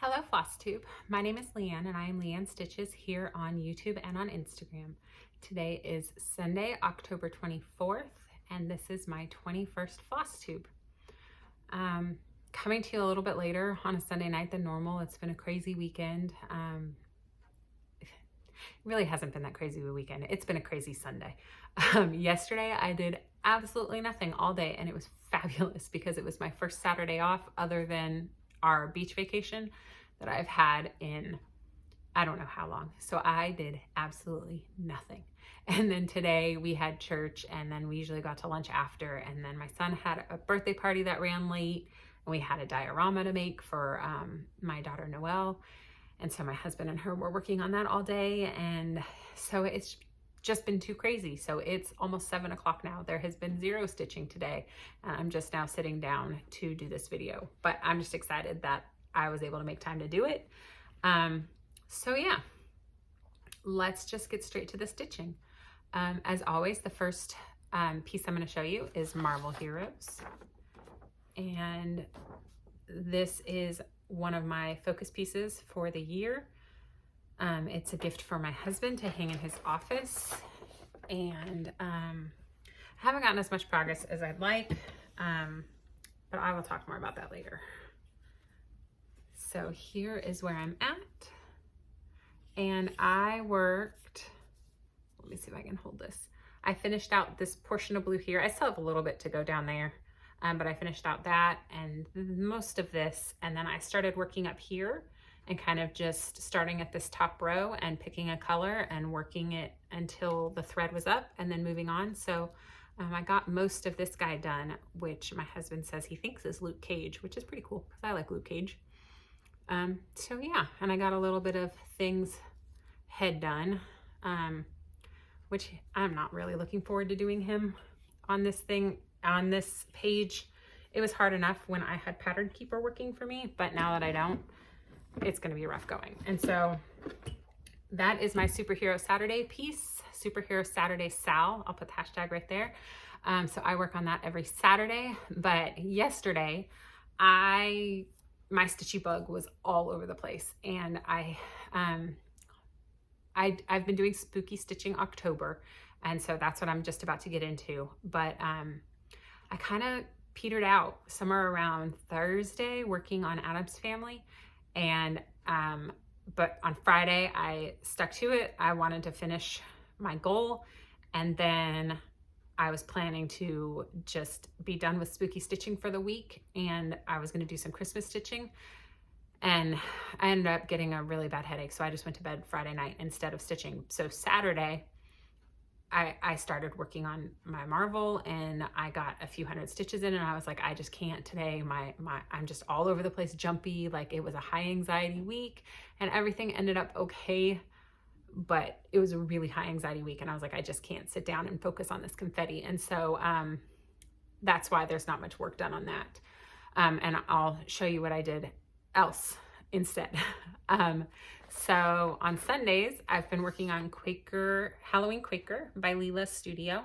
Hello FlossTube, my name is Leann and I am leann.stitches here on YouTube and on Instagram. Today is Sunday, October 24th, and this is my 21st FlossTube. Coming to you a little bit later on a Sunday night than normal. It's been a crazy weekend. It really hasn't been that crazy of a weekend. It's been a crazy Sunday. Yesterday I did absolutely nothing all day and it was fabulous because it was my first Saturday off other than our beach vacation that I've had in I don't know how long. So I did absolutely nothing. And then today we had church and then we usually got to lunch after, and then my son had a birthday party that ran late and we had a diorama to make for my daughter Noelle. And so my husband and her were working on that all day, and so it's just been too crazy. So it's almost 7 o'clock now. There has been zero stitching today, and I'm just now sitting down to do this video, but I'm just excited that I was able to make time to do it. So yeah, let's just get straight to the stitching. As always, the first piece I'm going to show you is Marvel Heroes, and this is one of my focus pieces for the year. It's a gift for my husband to hang in his office, and I haven't gotten as much progress as I'd like, but I will talk more about that later. So here is where I'm at, and I worked, let me see if I can hold this. I finished out this portion of blue here. I still have a little bit to go down there, but I finished out that and most of this, and then I started working up here and kind of just starting at this top row and picking a color and working it until the thread was up and then moving on. So I got most of this guy done, which my husband says he thinks is Luke Cage, which is pretty cool because I like Luke Cage. So yeah, and I got a little bit of things head done, which I'm not really looking forward to doing him on this thing, on this page. It was hard enough when I had Pattern Keeper working for me, but now that I don't, it's going to be rough going. And so that is my Superhero Saturday piece, Superhero Saturday Sal. I'll put the hashtag right there. So I work on that every Saturday, but yesterday my stitchy bug was all over the place, and I've been doing spooky stitching October, and so that's what I'm just about to get into. But I kind of petered out somewhere around Thursday working on Adam's Family, and but on Friday I stuck to it. I wanted to finish my goal, and then I was planning to just be done with spooky stitching for the week, and I was going to do some Christmas stitching, and I ended up getting a really bad headache, so I just went to bed Friday night instead of stitching. So Saturday I started working on my Marvel, and I got a few hundred stitches in, and I was like, I just can't today. I'm just all over the place, jumpy. Like, it was a high anxiety week, and everything ended up okay, but it was a really high anxiety week, and I was like, I just can't sit down and focus on this confetti. And so that's why there's not much work done on that. And I'll show you what I did else instead. So on Sundays, I've been working on Quaker, Halloween Quaker by Leela Studio.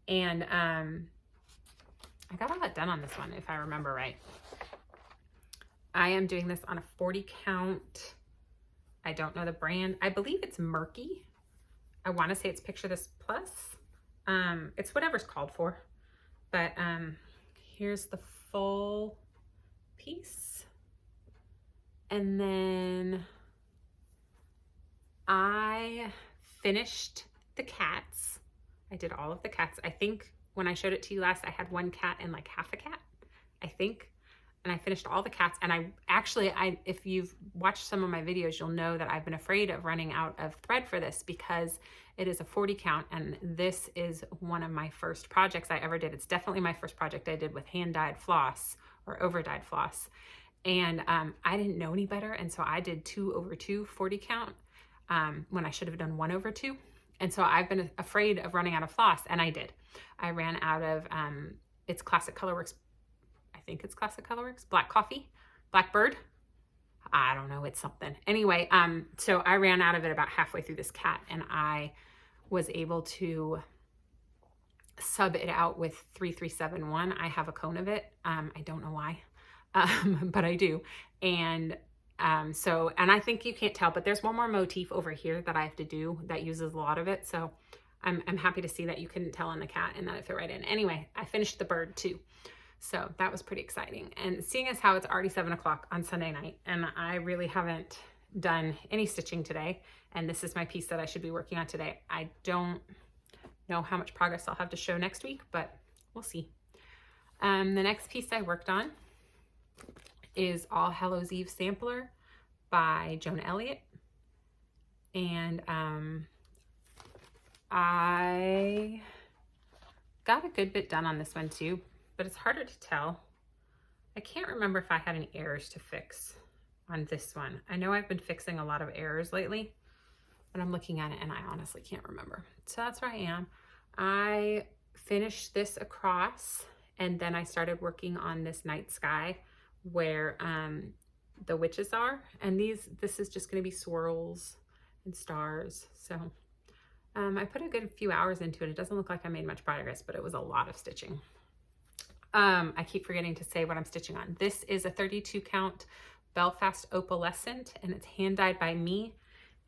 And I got all that done on this one, if I remember right. I am doing this on a 40 count. I don't know the brand. I believe it's Murky. I want to say it's Picture This Plus. It's whatever's called for. But here's the full piece. And then I finished the cats. I did all of the cats. I think when I showed it to you last, I had one cat and like half a cat, I think. And I finished all the cats. And if you've watched some of my videos, you'll know that I've been afraid of running out of thread for this because it is a 40 count. And this is one of my first projects I ever did. It's definitely my first project I did with hand-dyed floss or over-dyed floss. And I didn't know any better. And so I did 2/2 40 count when I should have done 1/2. And so I've been afraid of running out of floss, and I did. I ran out of, it's Classic Colorworks. I think it's Classic Colorworks, Black Coffee, Blackbird. I don't know, it's something. Anyway, so I ran out of it about halfway through this cat, and I was able to sub it out with 3371. I have a cone of it. I don't know why. But I do. And And I think you can't tell, but there's one more motif over here that I have to do that uses a lot of it. So I'm happy to see that you couldn't tell on the cat and that it fit right in. Anyway, I finished the bird too. So that was pretty exciting. And seeing as how it's already 7 o'clock on Sunday night, and I really haven't done any stitching today, and this is my piece that I should be working on today. I don't know how much progress I'll have to show next week, but we'll see. The next piece I worked on is All Hallows Eve Sampler by Joan Elliott. And I got a good bit done on this one too, but it's harder to tell. I can't remember if I had any errors to fix on this one. I know I've been fixing a lot of errors lately, but I'm looking at it and I honestly can't remember. So that's where I am. I finished this across, and then I started working on this night sky where the witches are, and this is just going to be swirls and stars. So I put a good few hours into it. It doesn't look like I made much progress, but it was a lot of stitching. I keep forgetting to say what I'm stitching on. This is a 32 count Belfast Opalescent, and it's hand dyed by me,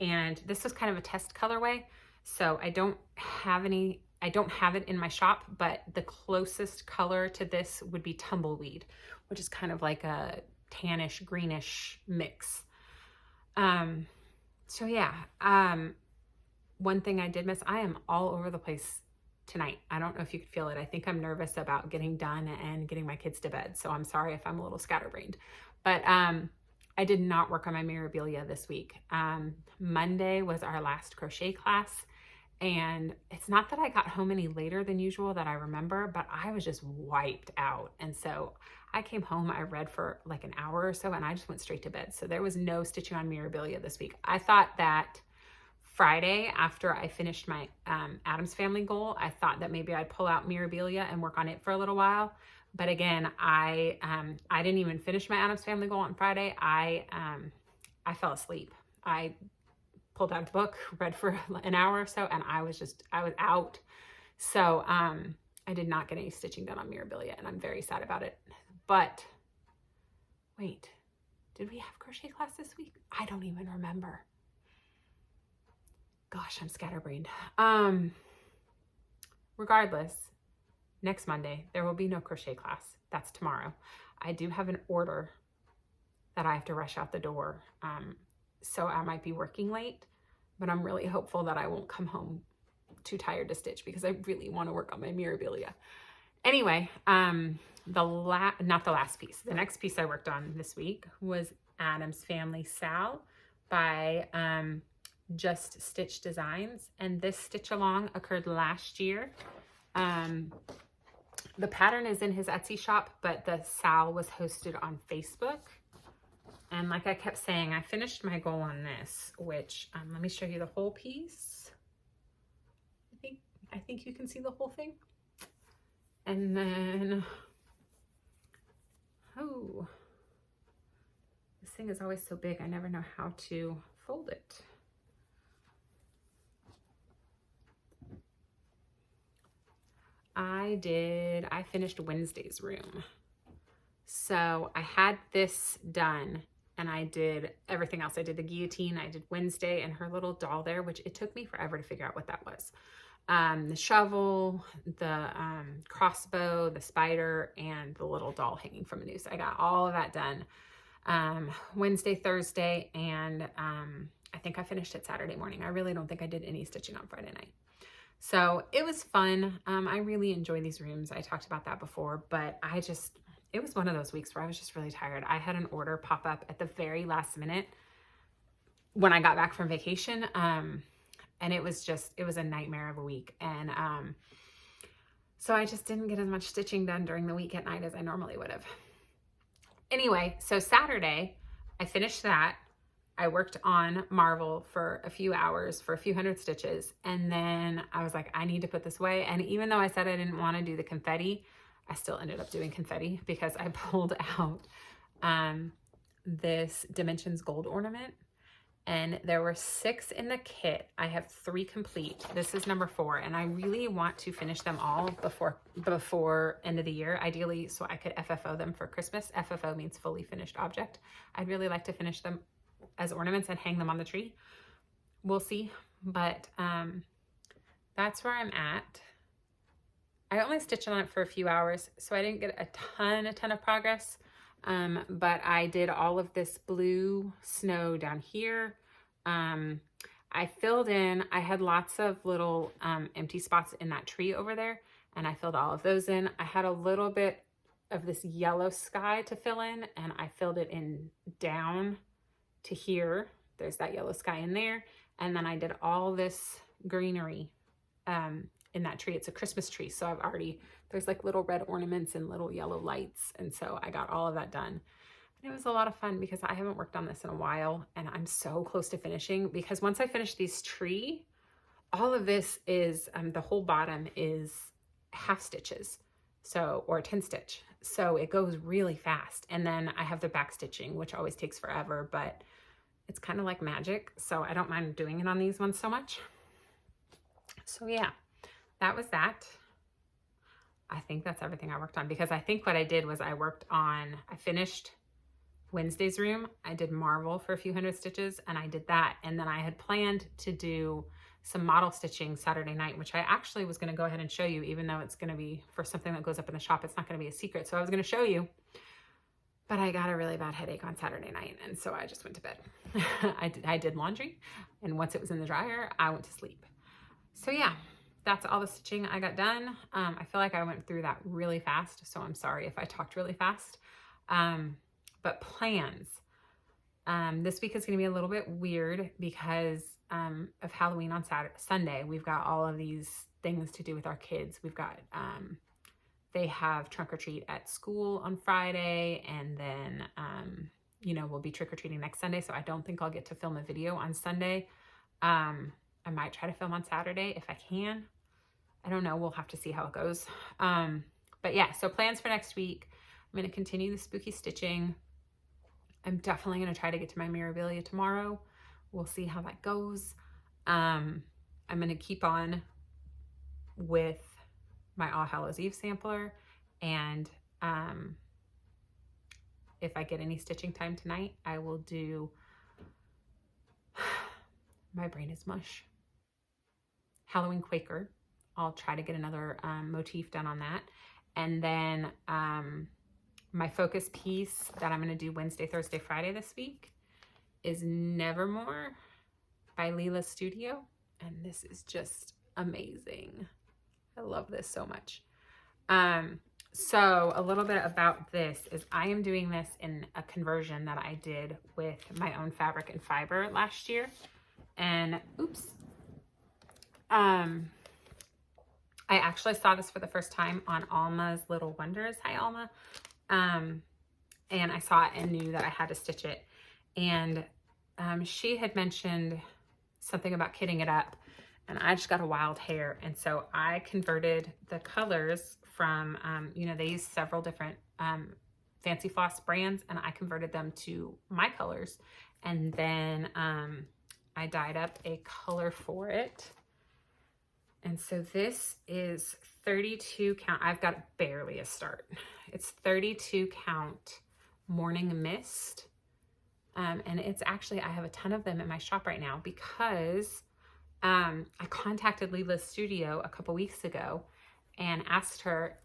and this was kind of a test colorway, so I don't have it in my shop, but the closest color to this would be Tumbleweed, which is kind of like a tannish greenish mix. So yeah, one thing I did miss, I am all over the place tonight. I don't know if you could feel it. I think I'm nervous about getting done and getting my kids to bed, so I'm sorry if I'm a little scatterbrained. But I did not work on my Mirabilia this week. Monday was our last crochet class, and it's not that I got home any later than usual that I remember, but I was just wiped out. And so I came home, I read for like an hour or so, and I just went straight to bed. So there was no stitching on Mirabilia this week. I thought that Friday, after I finished my Addams Family goal, I thought that maybe I'd pull out Mirabilia and work on it for a little while. But again, I didn't even finish my Addams Family goal on Friday. I fell asleep. I pulled out the book, read for an hour or so, and I was out. So I did not get any stitching done on Mirabilia, and I'm very sad about it. But wait, did we have crochet class this week? I don't even remember. Gosh, I'm scatterbrained. Regardless, next Monday, there will be no crochet class. That's tomorrow. I do have an order that I have to rush out the door. So I might be working late, but I'm really hopeful that I won't come home too tired to stitch because I really want to work on my Mirabilia. Anyway, not the last piece. The next piece I worked on this week was Addams Family Sal by Just Stitch Designs, and this stitch along occurred last year. The pattern is in his Etsy shop, but the Sal was hosted on Facebook. And like I kept saying, I finished my goal on this, which let me show you the whole piece. I think you can see the whole thing. And then, oh, this thing is always so big. I never know how to fold it. I finished Wednesday's room. So I had this done and I did everything else. I did the guillotine, I did Wednesday and her little doll there, which it took me forever to figure out what that was. The shovel, the crossbow, the spider, and the little doll hanging from a noose. I got all of that done Wednesday, Thursday, and I think I finished it Saturday morning. I really don't think I did any stitching on Friday night. So it was fun. I really enjoy these rooms. I talked about that before, but it was one of those weeks where I was just really tired. I had an order pop up at the very last minute when I got back from vacation. And it was a nightmare of a week. And so I just didn't get as much stitching done during the week at night as I normally would have. Anyway, so Saturday, I finished that. I worked on Marvel for a few hours for a few hundred stitches. And then I was like, I need to put this away. And even though I said I didn't want to do the confetti, I still ended up doing confetti because I pulled out this Dimensions gold ornament. and there were 6 in the kit. I have 3 complete. This is number 4, and I really want to finish them all before end of the year, ideally, so I could FFO them for Christmas. FFO means fully finished object. I'd really like to finish them as ornaments and hang them on the tree. We'll see, but that's where I'm at. I only stitched on it for a few hours, so I didn't get a ton of progress. But I did all of this blue snow down here. I filled in, I had lots of little empty spots in that tree over there, and I filled all of those in. I had a little bit of this yellow sky to fill in, and I filled it in down to here. There's that yellow sky in there. And then I did all this greenery in that tree. It's a Christmas tree, so I've already, there's like little red ornaments and little yellow lights, and so I got all of that done. And it was a lot of fun because I haven't worked on this in a while, and I'm so close to finishing, because once I finish these tree, all of this is, the whole bottom is half stitches, so, or 10 stitch. So it goes really fast. And then I have the back stitching, which always takes forever, but it's kind of like magic. So I don't mind doing it on these ones so much. So yeah, that was that. I think that's everything I worked on, because I think what I did was I finished Wednesday's room. I did Marvel for a few hundred stitches, and I did that. And then I had planned to do some model stitching Saturday night, which I actually was going to go ahead and show you, even though it's going to be for something that goes up in the shop. It's not going to be a secret. So I was going to show you, but I got a really bad headache on Saturday night, and so I just went to bed. I did laundry, and once it was in the dryer, I went to sleep. So yeah, that's all the stitching I got done. I feel like I went through that really fast, so I'm sorry if I talked really fast. But plans. This week is going to be a little bit weird because of Halloween on Sunday. We've got all of these things to do with our kids. We've got, they have trunk or treat at school on Friday, and then, you know, we'll be trick-or-treating next Sunday. So I don't think I'll get to film a video on Sunday. I might try to film on Saturday if I can. I don't know. We'll have to see how it goes. But yeah, so plans for next week. I'm going to continue the spooky stitching. I'm definitely going to try to get to my Mirabilia tomorrow. We'll see how that goes. I'm going to keep on with my All Hallows Eve sampler. And if I get any stitching time tonight, I will do, my brain is mush, Halloween Quaker. I'll try to get another motif done on that. And then my focus piece that I'm going to do Wednesday, Thursday, Friday this week is Nevermoor by Leela Studio. And this is just amazing. I love this so much. So a little bit about this is I am doing this in a conversion that I did with my own fabric and fiber last year. And oops. I actually saw this for the first time on Alma's Little Wonders. Hi, Alma. And I saw it and knew that I had to stitch it. And she had mentioned something about kitting it up, and I just got a wild hair. And so I converted the colors from, you know, they use several different Fancy Floss brands, and I converted them to my colors. And then I dyed up a color for it. And so this is 32 count. I've got barely a start. It's 32 count Morning Mist. And it's actually, I have a ton of them in my shop right now because I contacted Leela's Studio a couple weeks ago and asked her,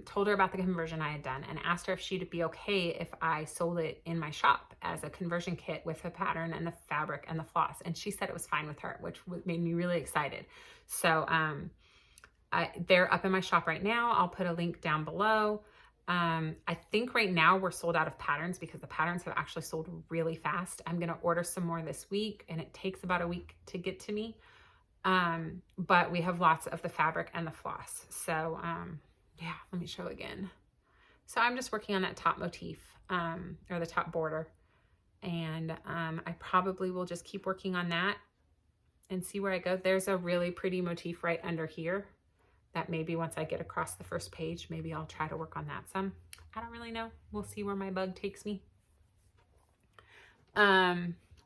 told her about the conversion I had done and asked her if she'd be okay if I sold it in my shop as a conversion kit with the pattern and the fabric and the floss. And she said it was fine with her, which made me really excited. So they're up in my shop right now. I'll put a link down below. I think right now we're sold out of patterns because the patterns have actually sold really fast. I'm going to order some more this week, and it takes about a week to get to me. But we have lots of the fabric and the floss. So, yeah, let me show again. So I'm just working on that top motif, or the top border. And, I probably will just keep working on that and see where I go. There's a really pretty motif right under here that maybe once I get across the first page, maybe I'll try to work on that some. I don't really know. We'll see where my bug takes me.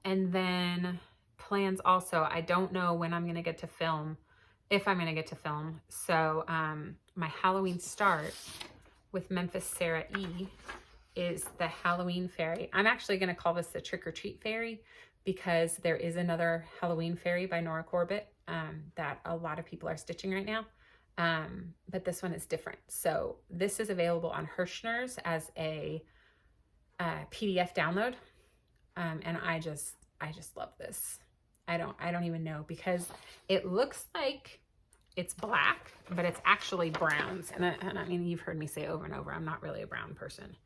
And then plans also, I don't know when I'm going to get to film, if I'm going to get to film. So my Halloween start with Memphis Sarah E is the Halloween fairy. I'm actually going to call this the Trick or Treat fairy because there is another Halloween fairy by Nora Corbett that a lot of people are stitching right now. But this one is different. So this is available on Hirschner's as a PDF download. And I just love this. I don't even know, because it looks like it's black, but it's actually browns. And I mean, you've heard me say over and over, I'm not really a brown person.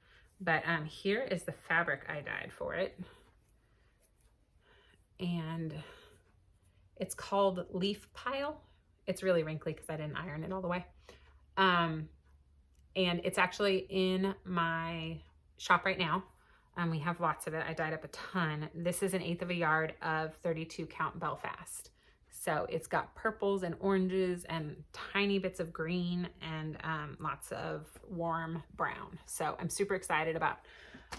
But here is the fabric I dyed for it. And it's called Leaf Pile. It's really wrinkly because I didn't iron it all the way. And it's actually in my shop right now. We have lots of it. I dyed up a ton. This is 1/8 of a yard of 32 count Belfast. So it's got purples and oranges and tiny bits of green and lots of warm brown. So I'm super excited about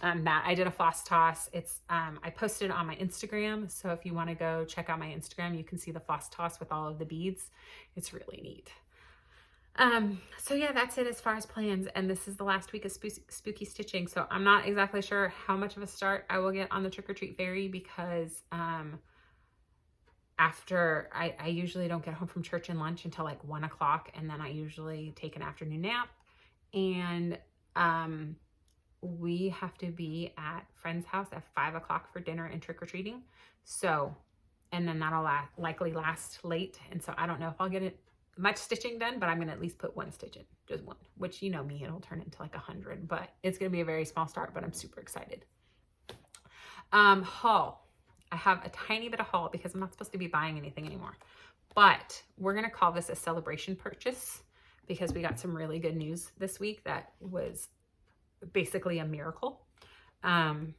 that. I did a floss toss. It's I posted it on my Instagram. So if you want to go check out my Instagram, you can see the floss toss with all of the beads. It's really neat. So yeah, that's it as far as plans. And this is the last week of spooky stitching. So I'm not exactly sure how much of a start I will get on the Trick or Treat fairy, because after I usually don't get home from church and lunch until like 1 o'clock. And then I usually take an afternoon nap, and we have to be at friend's house at 5 o'clock for dinner and trick-or-treating. So, and then that'll likely last late. And so I don't know if I'll get much stitching done, but I'm going to at least put 1 stitch in, just 1, which, you know me, it'll turn into like 100, but it's going to be a very small start, but I'm super excited. Haul. I have a tiny bit of haul because I'm not supposed to be buying anything anymore, but we're going to call this a celebration purchase because we got some really good news this week that was basically a miracle. And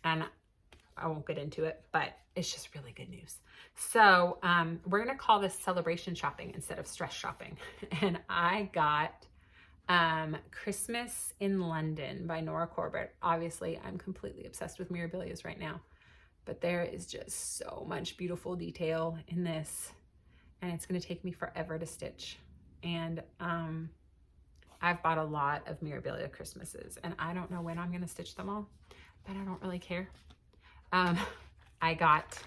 I won't get into it, but it's just really good news. So we're going to call this celebration shopping instead of stress shopping. And I got Christmas in London by Nora Corbett. Obviously, I'm completely obsessed with Mirabilias right now, but there is just so much beautiful detail in this, and it's going to take me forever to stitch. And I've bought a lot of Mirabilia Christmases, and I don't know when I'm going to stitch them all, but I don't really care. I got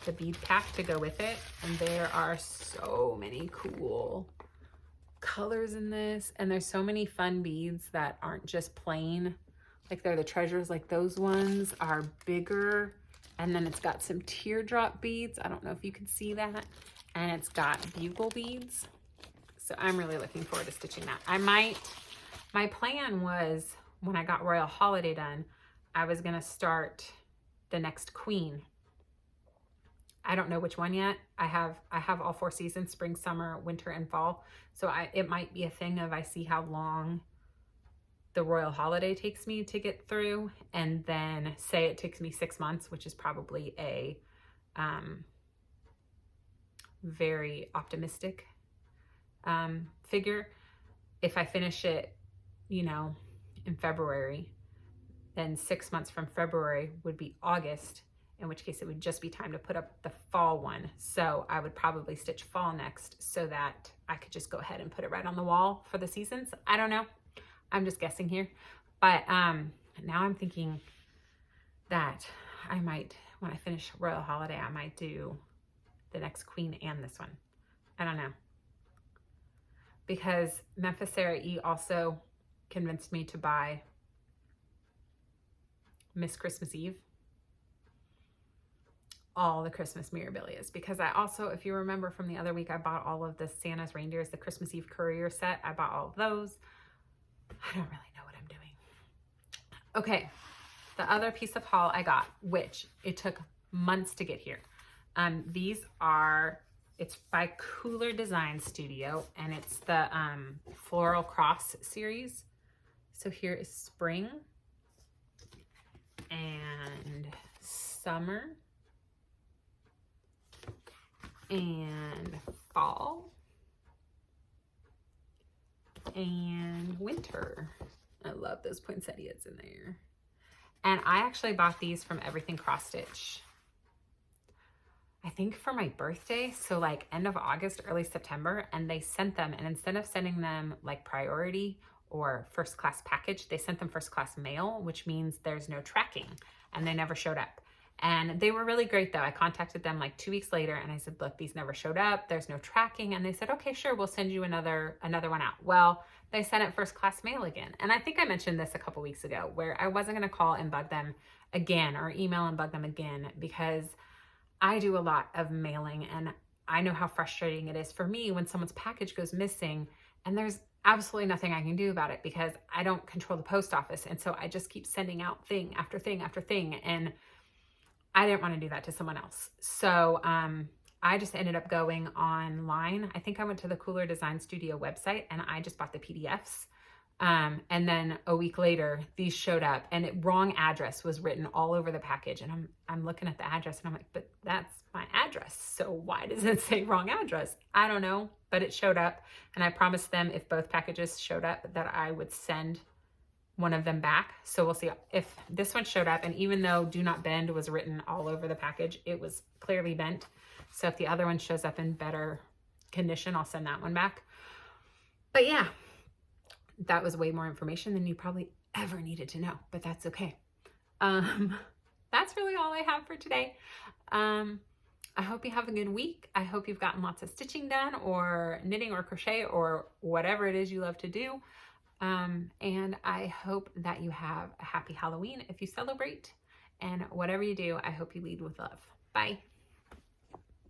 the bead pack to go with it, and there are so many cool colors in this, and there's so many fun beads that aren't just plain, like they're the treasures. Like those ones are bigger, and then it's got some teardrop beads. I don't know if you can see that, and it's got bugle beads. So I'm really looking forward to stitching that. My plan was, when I got Royal Holiday done, I was gonna start the next queen. I don't know which one yet. I have all 4 seasons, spring, summer, winter, and fall. So it might be a thing of I see how long the Royal Holiday takes me to get through, and then say it takes me 6 months, which is probably a very optimistic figure. If I finish it, you know, in February, then 6 months from February would be August, in which case it would just be time to put up the fall one. So I would probably stitch fall next so that I could just go ahead and put it right on the wall for the seasons. I don't know. I'm just guessing here. But now I'm thinking that I might, when I finish Royal Holiday, I might do the next queen and this one. I don't know. Because Memphis Sarah E also convinced me to buy Miss Christmas Eve, all the Christmas Mirabilias, because I also, if you remember from the other week, I bought all of the Santa's reindeers, the Christmas Eve courier set. I bought all of those. I don't really know what I'm doing. Okay, the other piece of haul I got, which it took months to get here. These are, it's by Cooler Design Studio, and it's the Floral Cross series. So here is spring and summer and fall and winter. I love those poinsettias in there. And I actually bought these from Everything Cross Stitch I think for my birthday, so like end of August, early September, and they sent them, and instead of sending them like priority or first class package, they sent them first class mail, which means there's no tracking, and they never showed up. And they were really great though. I contacted them like 2 weeks later and I said, look, these never showed up. There's no tracking. And they said, okay, sure, we'll send you another one out. Well, they sent it first class mail again. And I think I mentioned this a couple weeks ago where I wasn't going to call and bug them again or email and bug them again, because I do a lot of mailing and I know how frustrating it is for me when someone's package goes missing and there's absolutely nothing I can do about it because I don't control the post office. And so I just keep sending out thing after thing after thing. And I didn't want to do that to someone else. So I just ended up going online. I think I went to the Cooler Design Studio website and I just bought the PDFs. And then a week later, these showed up and wrong address was written all over the package. And I'm looking at the address and I'm like, but that's my address. So why does it say wrong address? I don't know, but it showed up. And I promised them if both packages showed up that I would send one of them back. So we'll see if this one showed up. And even though do not bend was written all over the package, it was clearly bent. So if the other one shows up in better condition, I'll send that one back. But yeah, that was way more information than you probably ever needed to know, but that's okay. That's really all I have for today. I hope you have a good week. I hope you've gotten lots of stitching done or knitting or crochet or whatever it is you love to do. And I hope that you have a happy Halloween if you celebrate, and whatever you do, I hope you lead with love. Bye.